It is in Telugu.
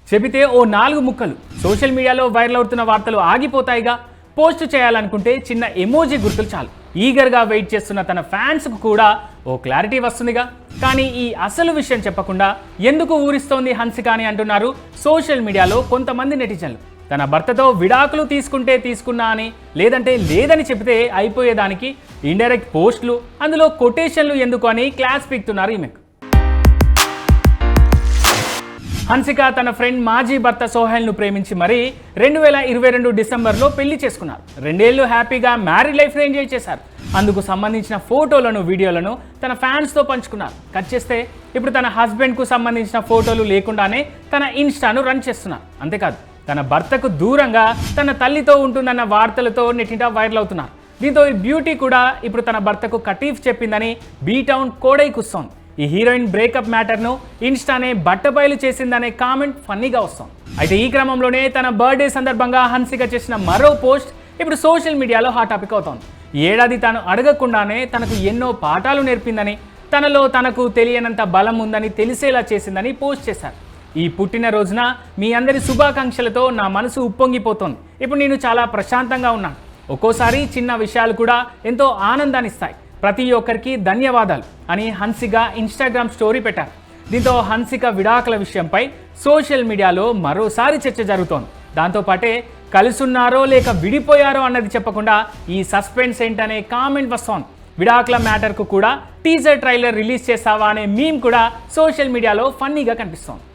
చెబితే ఓ 4 ముక్కలు సోషల్ మీడియాలో వైరల్ అవుతున్న వార్తలు ఆగిపోతాయిగా. పోస్ట్ చేయాలనుకుంటే చిన్న ఎమోజీ గుర్తులు చాలు. ఈగర్గా వెయిట్ చేస్తున్న తన ఫ్యాన్స్కు కూడా ఓ క్లారిటీ వస్తుందిగా. కానీ ఈ అసలు విషయం చెప్పకుండా ఎందుకు ఊరిస్తోంది హన్సిక అని అంటున్నారు సోషల్ మీడియాలో కొంతమంది నెటిజన్లు. తన భర్తతో విడాకులు తీసుకుంటే తీసుకున్నా అని, లేదంటే లేదని చెబితే అయిపోయేదానికి ఇండైరెక్ట్ పోస్టులు, అందులో కొటేషన్లు ఎందుకు అని క్లాస్ పీకుతున్నారు ఈమెకు. హన్సిక తన ఫ్రెండ్ మాజీ భర్త సోహెల్ను ప్రేమించి మరీ 2022 డిసెంబర్లో పెళ్లి చేసుకున్నారు. 2 ఏళ్ళు హ్యాపీగా మ్యారీడ్ లైఫ్ను ఎంజాయ్ చేశారు. అందుకు సంబంధించిన ఫోటోలను, వీడియోలను తన ఫ్యాన్స్తో పంచుకున్నారు. కట్ చేస్తే ఇప్పుడు తన హస్బెండ్కు సంబంధించిన ఫోటోలు లేకుండానే తన ఇన్స్టాను రన్ చేస్తున్నారు. అంతేకాదు, తన భర్తకు దూరంగా తన తల్లితో ఉంటుందన్న వార్తలతో నెట్టింట వైరల్ అవుతున్నారు. దీంతో ఈ బ్యూటీ కూడా ఇప్పుడు తన భర్తకు కటీఫ్ చెప్పిందని బీటౌన్ కోడై కూస్తోంది. ఈ హీరోయిన్ బ్రేకప్ మ్యాటర్ను ఇన్స్టానే బట్టబయలు చేసిందనే కామెంట్ ఫన్నీగా వస్తుంది. అయితే ఈ క్రమంలోనే తన బర్త్డే సందర్భంగా హన్సిక చేసిన మరో పోస్ట్ ఇప్పుడు సోషల్ మీడియాలో హాట్ టాపిక్ అవుతోంది. ఈ ఏడాది తాను అడగకుండానే తనకు ఎన్నో పాఠాలు నేర్పిందని, తనలో తనకు తెలియనంత బలం ఉందని తెలిసేలా చేసిందని పోస్ట్ చేశారు. ఈ పుట్టినరోజున మీ అందరి శుభాకాంక్షలతో నా మనసు ఉప్పొంగిపోతోంది. ఇప్పుడు నేను చాలా ప్రశాంతంగా ఉన్నాను. ఒక్కోసారి చిన్న విషయాలు కూడా ఎంతో ఆనందాన్ని ఇస్తాయి. ప్రతి ఒక్కరికి ధన్యవాదాలు అని హన్సిక ఇన్స్టాగ్రామ్ స్టోరీ పెట్టారు. దీంతో హన్సిక విడాకుల విషయంపై సోషల్ మీడియాలో మరోసారి చర్చ జరుగుతోంది. దాంతోపాటే కలుసున్నారో లేక విడిపోయారో అన్నది చెప్పకుండా ఈ సస్పెన్స్ ఏంటనే కామెంట్ వస్తోంది. విడాకుల మ్యాటర్కు కూడా టీజర్ ట్రైలర్ రిలీజ్ చేస్తావా అనే మీమ్ కూడా సోషల్ మీడియాలో ఫన్నీగా కనిపిస్తోంది.